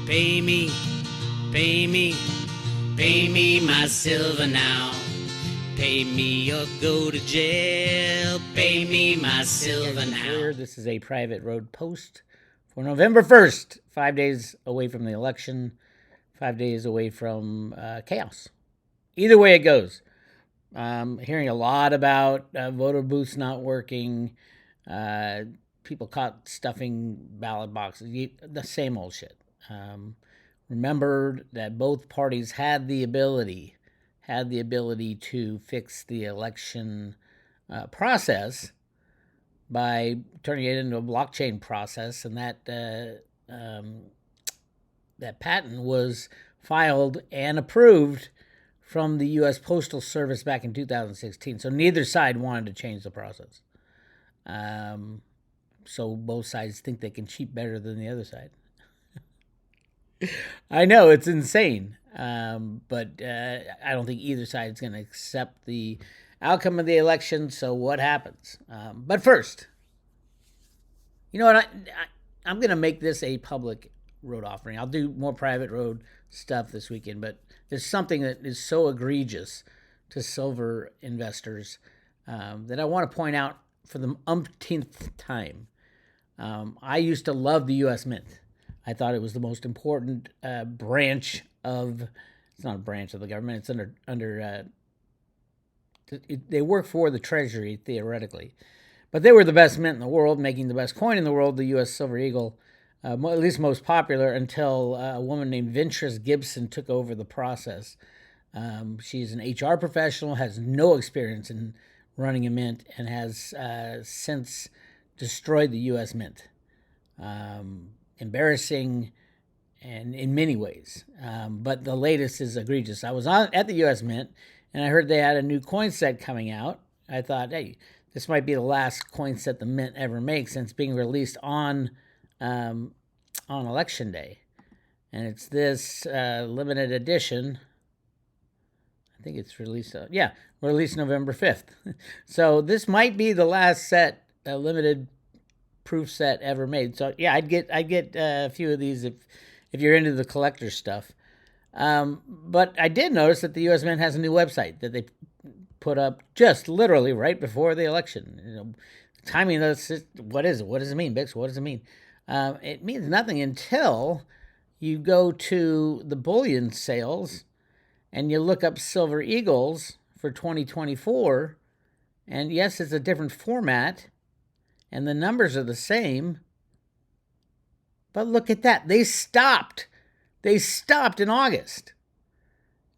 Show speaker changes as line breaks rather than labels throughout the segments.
Pay me, pay me, pay me my silver now. Pay me or go to jail. Pay me my silver now.
This is a private road post for November 1st, 5 days away from the election, 5 days away from chaos. Either way it goes. Hearing a lot about voter booths not working, people caught stuffing ballot boxes, the same old shit. Remember that both parties had the ability to fix the election process by turning it into a blockchain process, and that patent was filed and approved from the U.S. Postal Service back in 2016. So neither side wanted to change the process. So both sides think they can cheat better than the other side. I know, it's insane. But I don't think either side is going to accept the outcome of the election. So what happens? But first, you know what? I'm going to make this a public road offering. I'll do more private road stuff this weekend, but there's something that is so egregious to silver investors that I want to point out for the umpteenth time. I used to love the U.S. Mint. I thought it was the most important branch of, it's not a branch of the government, it's under they work for the Treasury, theoretically. But they were the best mint in the world, making the best coin in the world, the U.S. Silver Eagle, at least most popular, until a woman named Ventress Gibson took over the process. She's an HR professional, has no experience in running a mint, and has since destroyed the U.S. Mint. Embarrassing and in many ways. But the latest is egregious. I was at the U.S. Mint, and I heard they had a new coin set coming out. I thought, hey, this might be the last coin set the Mint ever makes, and it's being released on Election Day. And it's this limited edition. I think it's released, released November 5th. So this might be the last set, limited proof set ever made. So yeah, I'd get a few of these if you're into the collector stuff. But I did notice that the U.S. Mint has a new website that they put up just literally right before the election. You know, timing. What is it? What does it mean, Bix? What does it mean? It means nothing until you go to the bullion sales and you look up Silver Eagles for 2024. And yes, it's a different format, and the numbers are the same. But look at that. They stopped. They stopped in August.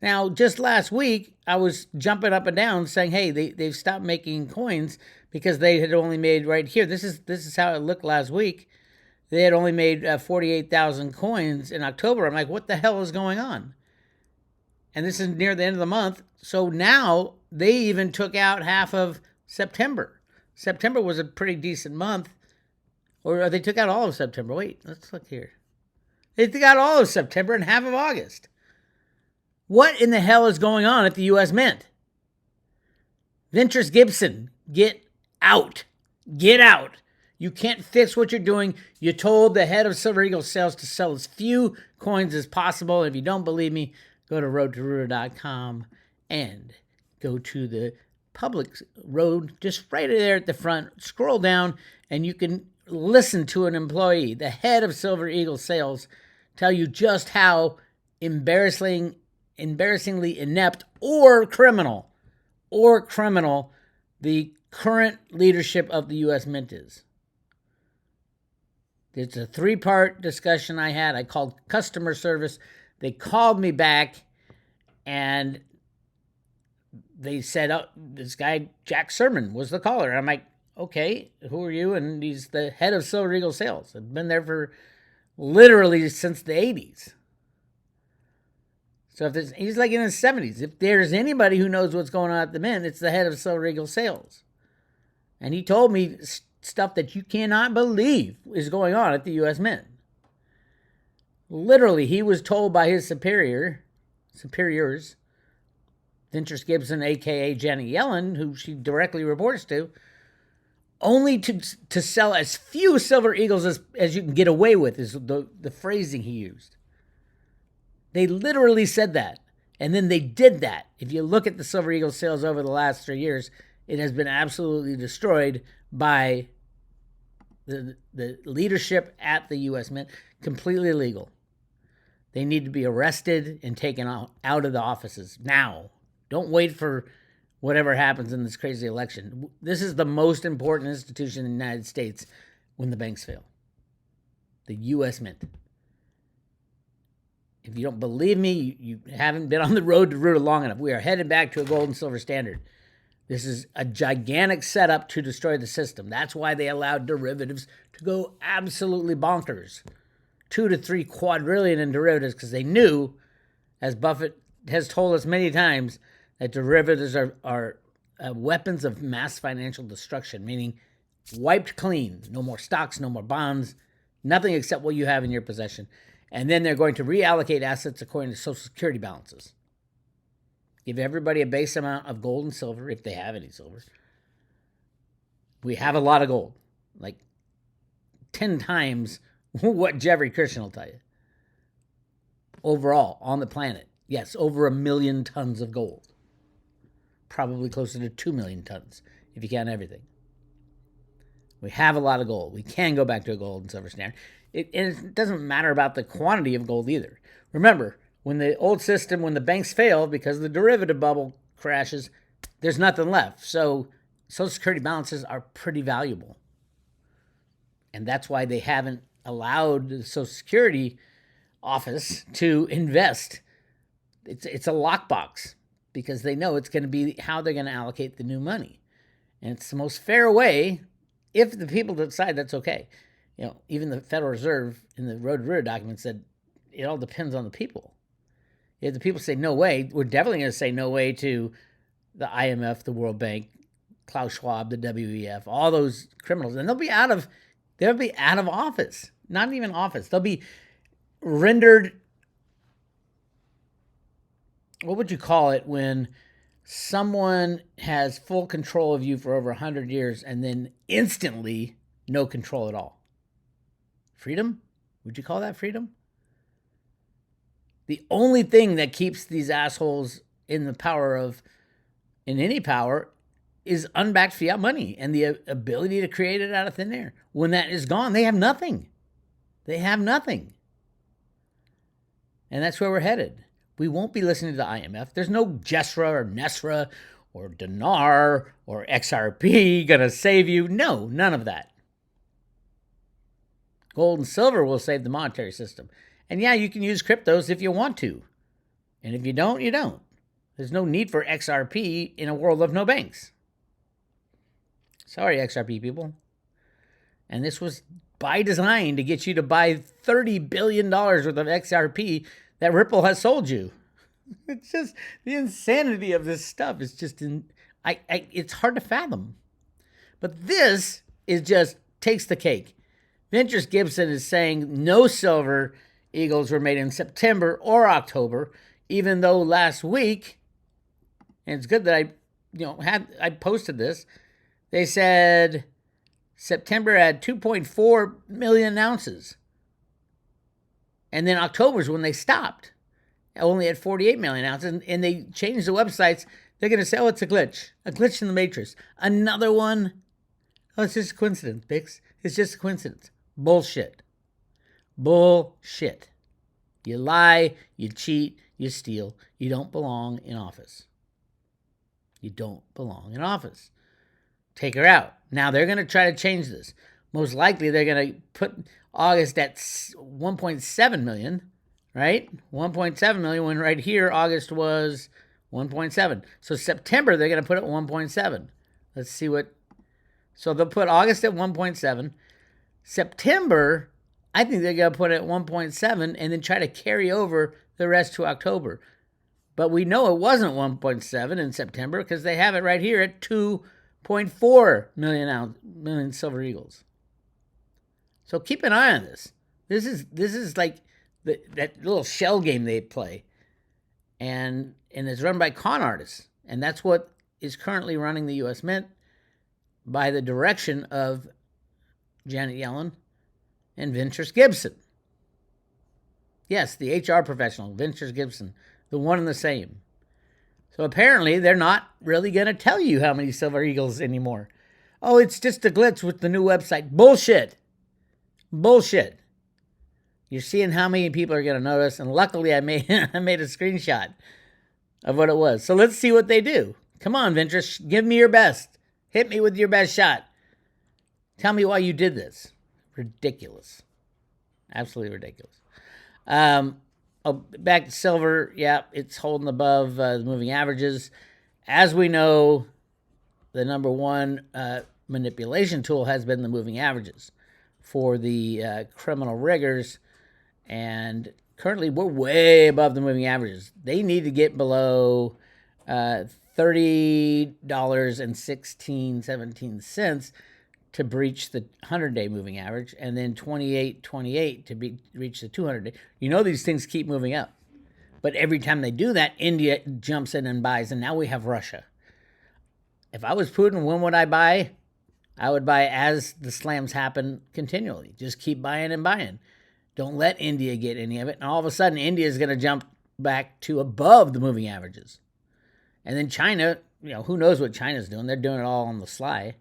Now, just last week, I was jumping up and down saying, hey, they've stopped making coins because they had only made right here. This is how it looked last week. They had only made 48,000 coins in October. I'm like, what the hell is going on? And this is near the end of the month. So now they even took out half of September. September was a pretty decent month. Or they took out all of September. Wait, let's look here. They took out all of September and half of August. What in the hell is going on at the U.S. Mint? Ventress Gibson, get out. Get out. You can't fix what you're doing. You told the head of Silver Eagle Sales to sell as few coins as possible. If you don't believe me, go to roadtoruder.com and go to the public road, just right there at the front. Scroll down, and you can listen to an employee, the head of Silver Eagle Sales, tell you just how embarrassingly inept or criminal the current leadership of the U.S. Mint is. It's a 3-part discussion I had. I called customer service. They called me back, and they said, oh, this guy, Jack Sermon, was the caller. I'm like, okay, who are you? And he's the head of Silver Eagle Sales. I've been there for literally since the 80s. So he's like in his 70s. If there's anybody who knows what's going on at the Mint, it's the head of Silver Eagle Sales. And he told me stuff that you cannot believe is going on at the U.S. Mint. Literally, he was told by his superiors, Ventress Gibson, a.k.a. Janet Yellen, who she directly reports to, only to sell as few Silver Eagles as you can get away with, is the phrasing he used. They literally said that. And then they did that. If you look at the Silver Eagle sales over the last 3 years, it has been absolutely destroyed by the leadership at the U.S. Mint. Completely illegal. They need to be arrested and taken out of the offices now. Don't wait for whatever happens in this crazy election. This is the most important institution in the United States when the banks fail. The U.S. Mint. If you don't believe me, you haven't been on the road to Ruta long enough. We are headed back to a gold and silver standard. This is a gigantic setup to destroy the system. That's why they allowed derivatives to go absolutely bonkers. 2 to 3 quadrillion in derivatives, because they knew, as Buffett has told us many times, that derivatives are weapons of mass financial destruction, meaning wiped clean. No more stocks, no more bonds, nothing except what you have in your possession. And then they're going to reallocate assets according to Social Security balances. Give everybody a base amount of gold and silver, if they have any silver. We have a lot of gold, like 10 times what Jeffrey Christian will tell you. Overall, on the planet, yes, over 1 million tons of gold. Probably closer to 2 million tons, if you count everything. We have a lot of gold. We can go back to a gold and silver standard. And it doesn't matter about the quantity of gold either. Remember, when the old system, when the banks fail because the derivative bubble crashes, there's nothing left. So Social Security balances are pretty valuable. And that's why they haven't allowed the Social Security office to invest. It's a lockbox because they know it's going to be how they're going to allocate the new money. And it's the most fair way if the people decide that's okay. You know, even the Federal Reserve in the Road to Ruta document said it all depends on the people. If the people say no way, we're definitely going to say no way to the IMF, the World Bank, Klaus Schwab, the WEF, all those criminals, and they'll be out of office. Not even office. They'll be rendered. What would you call it when someone has full control of you for over 100 years and then instantly no control at all? Freedom? Would you call that freedom? The only thing that keeps these assholes in any power is unbacked fiat money and the ability to create it out of thin air. When that is gone, they have nothing. They have nothing. And that's where we're headed. We won't be listening to the IMF. There's no GESRA or NESRA or Dinar or XRP gonna save you. No, none of that. Gold and silver will save the monetary system. And yeah, you can use cryptos if you want to. And if you don't, you don't. There's no need for XRP in a world of no banks. Sorry, XRP people. And this was by design to get you to buy $30 billion worth of XRP that Ripple has sold you. It's just the insanity of this stuff is just it's hard to fathom. But this is just takes the cake. Ventures Gibson is saying no Silver Eagles were made in September or October, even though last week, and it's good that I posted this, they said September had 2.4 million ounces. And then October's when they stopped. Only at 48 million ounces. And they changed the websites. They're going to say, oh, it's a glitch in the matrix. Another one. Oh, it's just a coincidence, Bix. It's just a coincidence. Bullshit. Bullshit. You lie, you cheat, you steal. You don't belong in office. You don't belong in office. Take her out. Now they're going to try to change this. Most likely they're going to put August at 1.7 million, right? 1.7 million when right here August was 1.7. So September they're going to put it at 1.7. Let's see what. So they'll put August at 1.7. September, I think they're going to put it at 1.7 and then try to carry over the rest to October. But we know it wasn't 1.7 in September because they have it right here at 2.4 million Silver Eagles. So keep an eye on this. This is like that little shell game they play. And it's run by con artists. And that's what is currently running the U.S. Mint by the direction of Janet Yellen and Ventures Gibson. Yes, the HR professional, Vince Gibson, the one and the same. So apparently they're not really going to tell you how many Silver Eagles anymore. Oh, it's just a glitch with the new website. Bullshit. Bullshit. You're seeing how many people are going to notice, and luckily I made a screenshot of what it was. So let's see what they do. Come on, Ventress, give me your best. Hit me with your best shot. Tell me why you did this. Ridiculous. Absolutely ridiculous. Back to silver. Yeah, it's holding above the moving averages. As we know, the number one manipulation tool has been the moving averages for the criminal riggers. And currently, we're way above the moving averages. They need to get below $30.17 to breach the 100-day moving average, and then 28.28 to reach the 200-day. You know these things keep moving up. But every time they do that, India jumps in and buys, and now we have Russia. If I was Putin, when would I buy? I would buy as the slams happen continually. Just keep buying and buying. Don't let India get any of it. And all of a sudden, India is going to jump back to above the moving averages. And then China, who knows what China's doing? They're doing it all on the sly.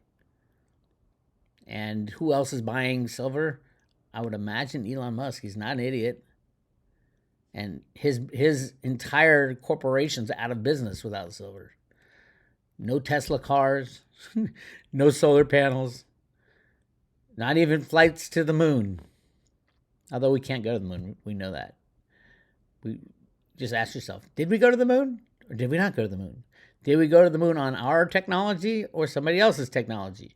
And who else is buying silver? I would imagine Elon Musk. He's not an idiot. And his entire corporation's out of business without silver. No Tesla cars, no solar panels, not even flights to the moon. Although we can't go to the moon, we know that. We just ask yourself, did we go to the moon or did we not go to the moon? Did we go to the moon on our technology or somebody else's technology?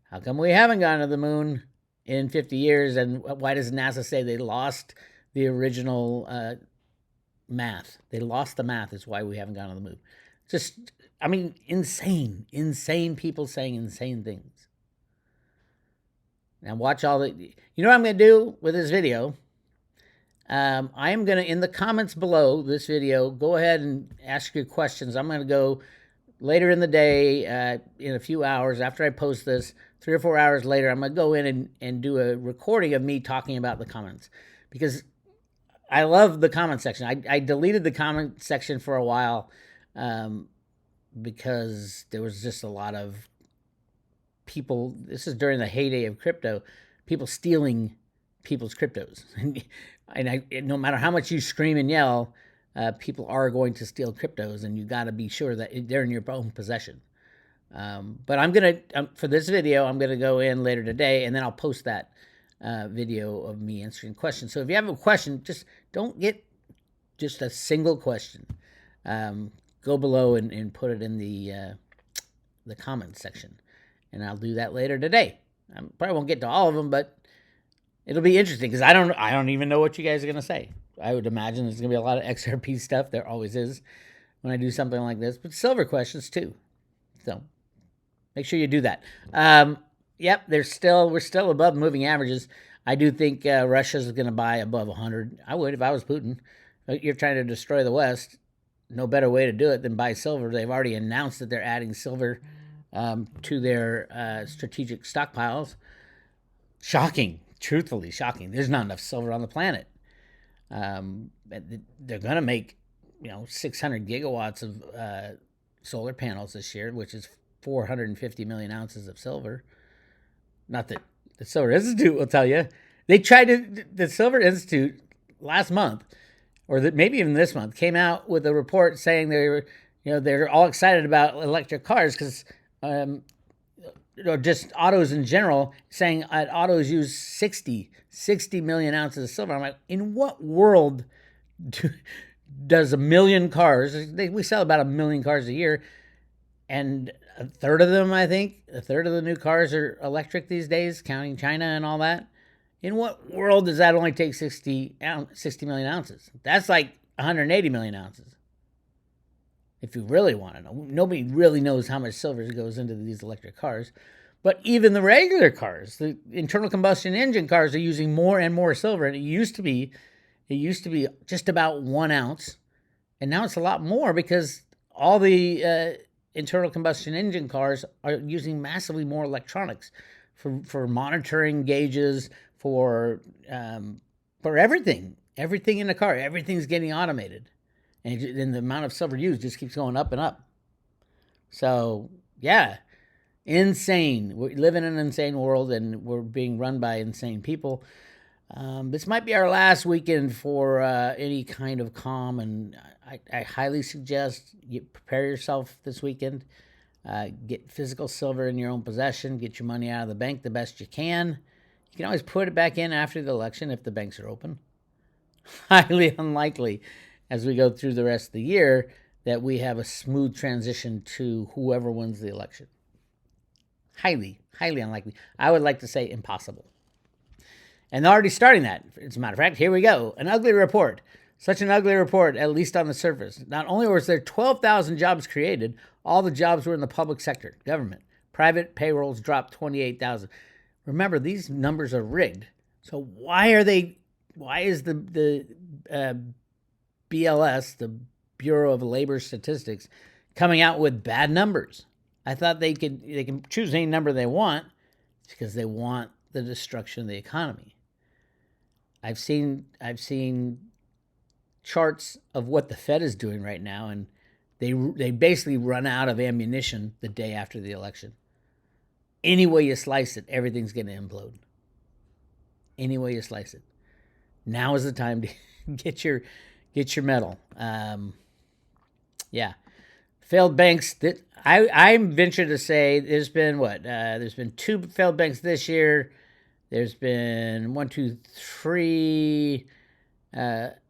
How come we haven't gone to the moon in 50 years? And why does NASA say they lost the original math? They lost the math is why we haven't gone to the moon. Insane people saying insane things. Now watch all the, you know what I'm going to do with this video? I am going to, in the comments below this video, go ahead and ask your questions. I'm going to go later in the day, in a few hours after I post this, 3 or 4 hours later, I'm going to go in and do a recording of me talking about the comments. Because I love the comment section. I deleted the comment section for a while because there was just a lot of people, this is during the heyday of crypto, people stealing people's cryptos. And no matter how much you scream and yell, people are going to steal cryptos, and you got to be sure that they're in your own possession. But I'm going to, for this video, I'm going to go in later today, and then I'll post that video of me answering questions. So if you have a question, just don't get just a single question. Go below and put it in the comments section, and I'll do that later today. I probably won't get to all of them, but it'll be interesting because I don't even know what you guys are going to say. I would imagine there's going to be a lot of XRP stuff. There always is when I do something like this, but silver questions too. So make sure you do that. Yep, we're still above moving averages. I do think Russia's going to buy above 100. I would if I was Putin. You're trying to destroy the West. No better way to do it than buy silver. They've already announced that they're adding silver to their strategic stockpiles. Shocking. Truthfully shocking. There's not enough silver on the planet. They're going to make 600 gigawatts of solar panels this year, which is 450 million ounces of silver. Not that the Silver Institute will tell you. They tried to, the Silver Institute last month, or maybe even this month, came out with a report saying they're all excited about electric cars because just autos in general, saying autos use 60 million ounces of silver. I'm like, in what world does a million cars, we sell about 1 million cars a year, and a third of the new cars are electric these days, counting China and all that. In what world does that only take 60 million ounces? That's like 180 million ounces. If you really want to know. Nobody really knows how much silver goes into these electric cars. But even the regular cars, the internal combustion engine cars, are using more and more silver. And it used to be just about 1 ounce. And now it's a lot more because all the internal combustion engine cars are using massively more electronics for monitoring gauges, for everything. Everything in the car, everything's getting automated. And the amount of silver used just keeps going up and up. So, yeah, insane. We live in an insane world, and we're being run by insane people. This might be our last weekend for any kind of calm, and I highly suggest you prepare yourself this weekend. Get physical silver in your own possession. Get your money out of the bank the best you can. You can always put it back in after the election if the banks are open. Highly unlikely, as we go through the rest of the year, that we have a smooth transition to whoever wins the election. Highly, highly unlikely. I would like to say impossible. And they're already starting that. As a matter of fact, here we go. An ugly report. Such an ugly report, at least on the surface. Not only was there 12,000 jobs created, all the jobs were in the public sector, government. Private payrolls dropped 28,000. Remember, these numbers are rigged. So why is the BLS, the Bureau of Labor Statistics, coming out with bad numbers? I thought they can choose any number they want. It's because they want the destruction of the economy. I've seen charts of what the Fed is doing right now, and they basically run out of ammunition the day after the election. Any way you slice it, everything's going to implode. Any way you slice it. Now is the time to get your medal. Yeah. Failed banks. I venture to say there's been there's been 2 failed banks this year. There's been 1, 2, 3,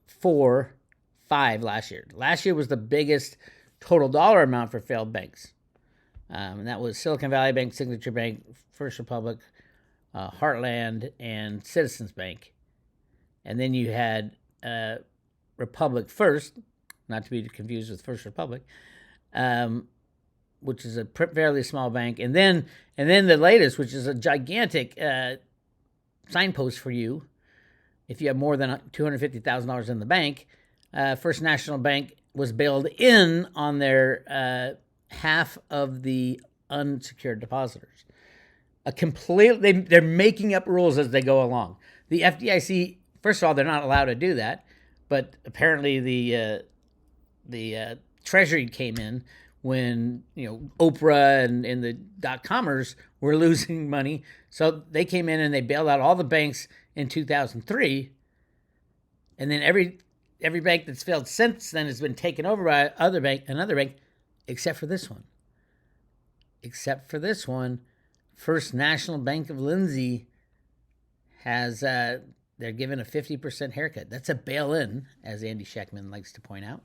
4, 5 last year. Last year was the biggest total dollar amount for failed banks. And that was Silicon Valley Bank, Signature Bank, First Republic, Heartland, and Citizens Bank. And then you had Republic First, not to be confused with First Republic, which is a fairly small bank. And then the latest, which is a gigantic signpost for you, if you have more than $250,000 in the bank, First National Bank was bailed in on their half of the unsecured depositors. They're making up rules as they go along. The FDIC, first of all, they're not allowed to do that, but apparently the Treasury came in when Oprah and the dot-commers were losing money, so they came in and they bailed out all the banks in 2003, and then every bank that's failed since then has been taken over by another bank, except for this one. First National Bank of Lindsay has they're given a 50% haircut. That's a bail-in, as Andy Scheckman likes to point out,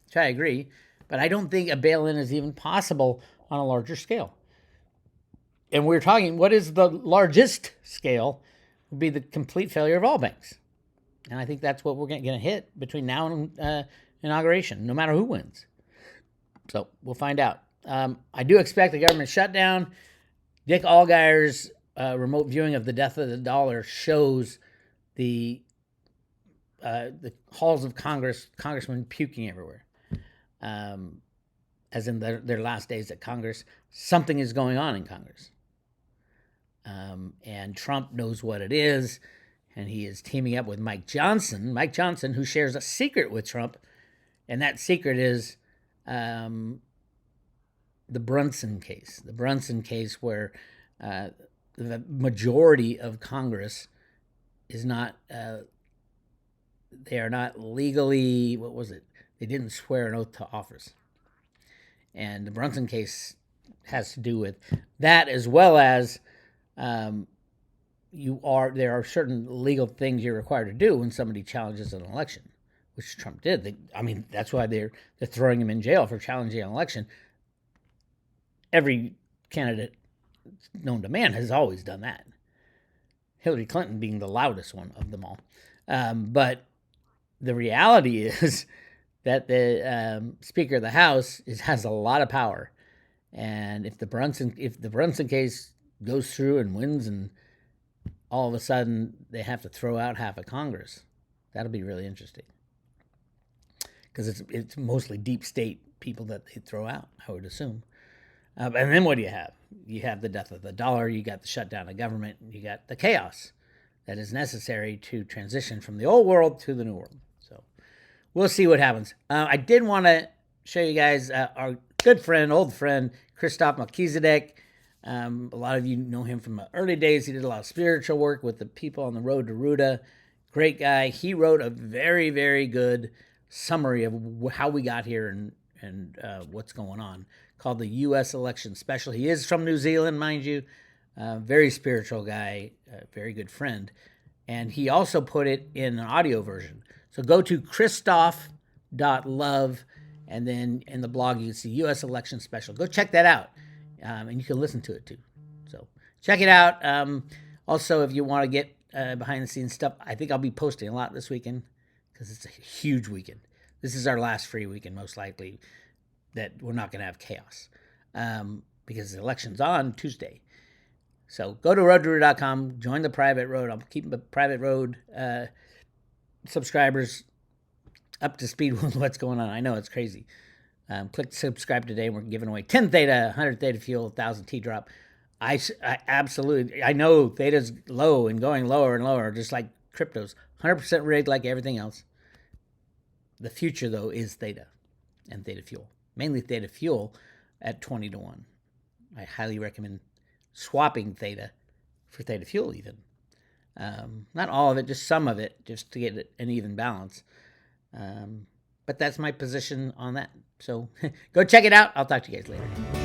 which I agree. But I don't think a bail-in is even possible on a larger scale. And we're talking, what is the largest scale would be the complete failure of all banks. And I think that's what we're going to hit between now and inauguration, no matter who wins. So we'll find out. I do expect a government shutdown. Dick Allgire's remote viewing of the death of the dollar shows the halls of Congress, congressmen puking everywhere. As in their last days at Congress. Something is going on in Congress. And Trump knows what it is, and he is teaming up with Mike Johnson, who shares a secret with Trump, and that secret is the Brunson case. The Brunson case where the majority of Congress is not, they are not legally, they didn't swear an oath to office. And the Brunson case has to do with that, as well as there are certain legal things you're required to do when somebody challenges an election, which Trump did. That's why they're throwing him in jail for challenging an election. Every candidate known to man has always done that. Hillary Clinton being the loudest one of them all. But the reality is that the Speaker of the House has a lot of power, and if the Brunson case goes through and wins, and all of a sudden they have to throw out half of Congress, that'll be really interesting, because it's mostly deep state people that they throw out, I would assume. And then what do you have? You have the death of the dollar. You got the shutdown of government. You got the chaos. that is necessary to transition from the old world to the new world. So we'll see what happens. I did want to show you guys our good friend, old friend, Christoph Melchizedek. A lot of you know him from the early days. He did a lot of spiritual work with the people on the road to Ruta. Great guy. He wrote a very, very good summary of how we got here and what's going on, called the U.S. Election Special. He is from New Zealand, mind you. Very spiritual guy, very good friend. And he also put it in an audio version. So go to christoph.love, and then in the blog you can see U.S. Election Special. Go check that out, and you can listen to it too. So check it out. Also, if you want to get behind-the-scenes stuff, I think I'll be posting a lot this weekend because it's a huge weekend. This is our last free weekend, most likely, that we're not going to have chaos because the election's on Tuesday. So go to roadtoruta.com, join the private road. I'm keeping the private road subscribers up to speed with what's going on. I know it's crazy. Click subscribe today. We're giving away 10 Theta, 100 Theta Fuel, 1,000 T-Drop. I absolutely, I know Theta's low and going lower and lower, just like cryptos. 100% rigged like everything else. The future, though, is Theta and Theta Fuel. Mainly Theta Fuel at 20 to 1. I highly recommend swapping Theta for Theta Fuel even. Not all of it, just some of it, just to get an even balance. But that's my position on that. So go check it out. I'll talk to you guys later.